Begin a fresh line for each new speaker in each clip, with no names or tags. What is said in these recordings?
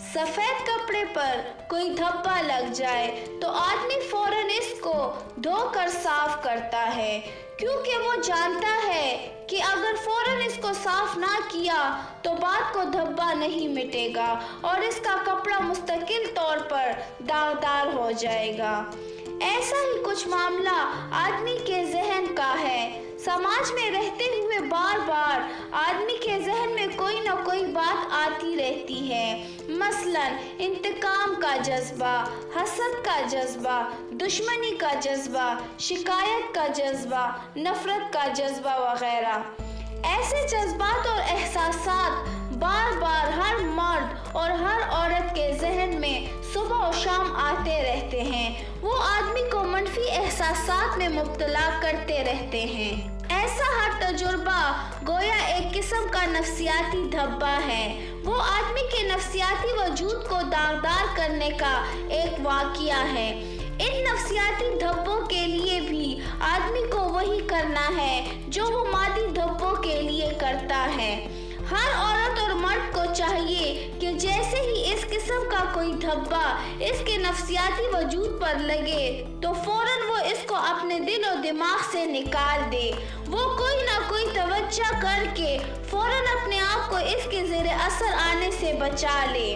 सफेद कपड़े पर कोई धब्बा लग जाए तो आदमी फौरन इसको धोकर साफ करता है, क्योंकि वो जानता है कि अगर फौरन इसको साफ ना किया तो बाद को धब्बा नहीं मिटेगा और इसका कपड़ा मुस्तकिल तौर पर दागदार हो जाएगा। ऐसा ही कुछ मामला आदमी के जहन का है। समाज में रहते हुए बार बार आदमी के जहन में कोई ना कोई बात आती रहती है। मसलन इंतकाम का जज्बा, हसद का जज्बा, दुश्मनी का जज्बा, शिकायत का जज्बा, नफरत का जज्बा वगैरह। ऐसे जज्बात और एहसासात बार बार हर मर्द और हर औरत के जहन में सुबह और शाम आते रहते हैं। वो आदमी को मनफी एहसासात में मुब्तला करते रहते हैं। ऐसा हर तजुर्बा गोया एक किस्म का नफ्सियाती धब्बा है। वो आदमी के नफ्सियाती वजूद को दागदार करने का एक वाक़िया है। इन नफ्सियाती धब्बों के लिए भी आदमी को वही करना है जो वो मादी धब्बों के लिए करता है। हर औरत और मर्द को चाहिए कि जैसे ही इस किस्म का कोई धब्बा इसके नफ्सियाती वजूद पर लगे तो फौरन वो इसको अपने दिल और दिमाग से निकाल दे। वो कोई ना कोई तवज्जो करके फौरन अपने आप को इसके ज़ेरे असर आने से बचा ले।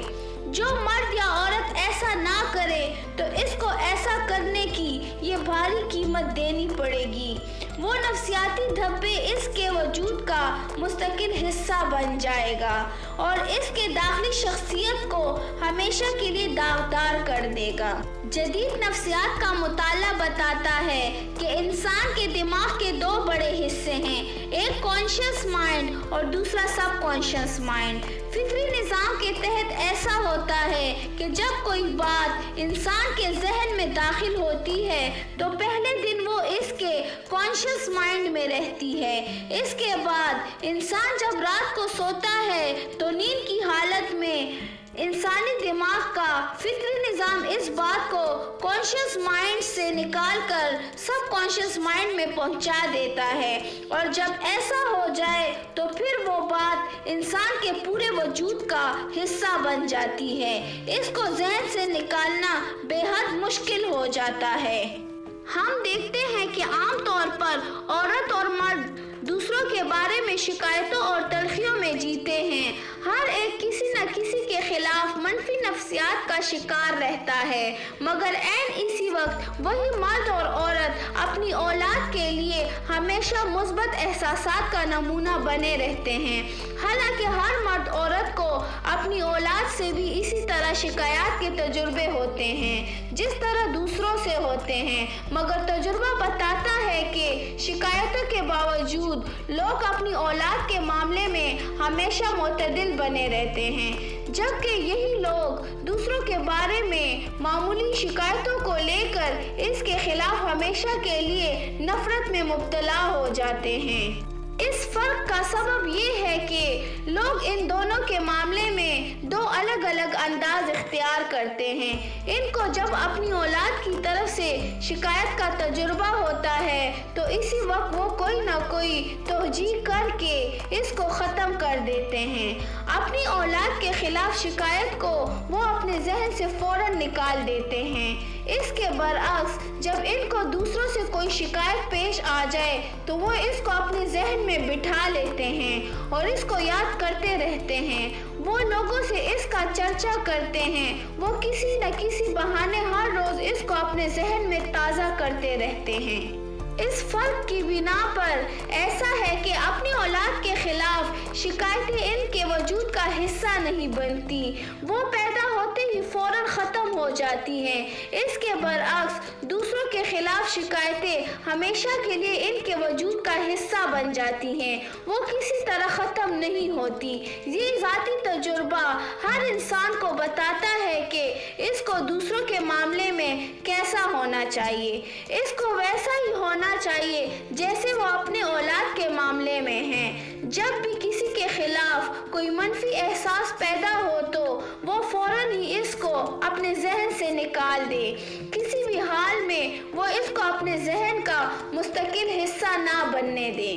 जो मर्द या औरत ऐसा ना करे तो इसको ऐसा करने की ये भारी कीमत देनी पड़ेगी। वो नफ्सियाती धब्बे इसके वजूद का मुस्तकिल हिस्सा बन जाएगा और इसके दाखिली शख्सियत को हमेशा के लिए दागदार कर देगा। जदीद नफ्सियात का मुताला बताता है कि इंसान के दिमाग के दो बड़े हिस्से हैं, एक कॉन्शियस माइंड और दूसरा सब कॉन्शियस माइंड। फिक्री निज़ाम के तहत ऐसा होता है कि जब कोई बात इंसान के जहन में दाखिल होती है तो पहले दिन वो इसके कॉन्शियस माइंड में रहती है। इसके बाद इंसान जब रात को सोता है तो नींद की हालत में इंसानी दिमाग का फिक्री निज़ाम इस बात को कॉन्शियस माइंड से निकालकर सब कॉन्शियस माइंड में पहुंचा देता है और जब ऐसा हो जाए तो फिर वो बात इंसान के पूरे वजूद का हिस्सा बन जाती है। इसको जहन से निकालना बेहद मुश्किल हो जाता है। हम देखते हैं कि आम तौर पर औरत और मर्द दूसरों के बारे में शिकायतों और तलखियों में जीते हैं। हर एक किसी न किसी के खिलाफ मनफी नफ्सियात का शिकार रहता है, मगर ऐन इसी वक्त वही मर्द और औरत अपनी औलाद के लिए हमेशा मुस्बत एहसासात का नमूना बने रहते हैं। हालांकि हर मर्द औरत को अपनी औलाद से भी इसी तरह शिकायत के तजुर्बे होते हैं जिस तरह दूसरों से होते हैं, मगर तजुर्बा बताता है कि शिकायतों के बावजूद लोग अपनी औलाद के मामले में हमेशा मुतदिल बने रहते हैं, जबकि यही लोग दूसरों के बारे में मामूली शिकायतों को लेकर इसके खिलाफ हमेशा के लिए नफरत में मुब्तला हो जाते हैं। इस फर्क का सबब ये है कि लोग इन दोनों के मामले में दो अलग अलग अंदाज इख्तियार करते हैं। इनको जब अपनी औलाद की तरफ से शिकायत का तजुर्बा होता है तो इसी वक्त वो कोई ना कोई तोजीह करके इसको ख़त्म कर देते हैं। अपनी औलाद के खिलाफ शिकायत को वो अपने जहन से फौरन निकाल देते हैं। इसके बरअक्स जब इनको दूसरों से कोई शिकायत पेश आ जाए तो वो इसको अपने जहन में बिठा लेते हैं और इसको याद करते रहते हैं। वो लोगों से इसका चर्चा करते हैं। वो किसी न किसी बहाने हर रोज इसको अपने जहन में ताज़ा करते रहते हैं। इस फर्क की बिना पर ऐसा है कि अपनी औलाद के खिलाफ शिकायतें इनके वजूद का हिस्सा नहीं बनती, वो पैदा होते ही फौरन ख़त्म हो जाती हैं। इसके बरअक्स दूसरों के खिलाफ शिकायतें हमेशा के लिए इनके वजूद का हिस्सा बन जाती हैं, वो किसी तरह ख़त्म नहीं होती। ये ज़ाती तजुर्बा हर इंसान को बताता है कि इसको दूसरों के मामले में कैसा होना चाहिए। इसको वैसा ही होना चाहिए जैसे वो अपने औलाद के मामले में है। जब भी किसी के खिलाफ कोई मनफी एहसास पैदा हो तो वो फौरन ही इसको अपने जहन से निकाल दे। किसी भी हाल में वो इसको अपने जहन का मुस्तकिल हिस्सा ना बनने दे।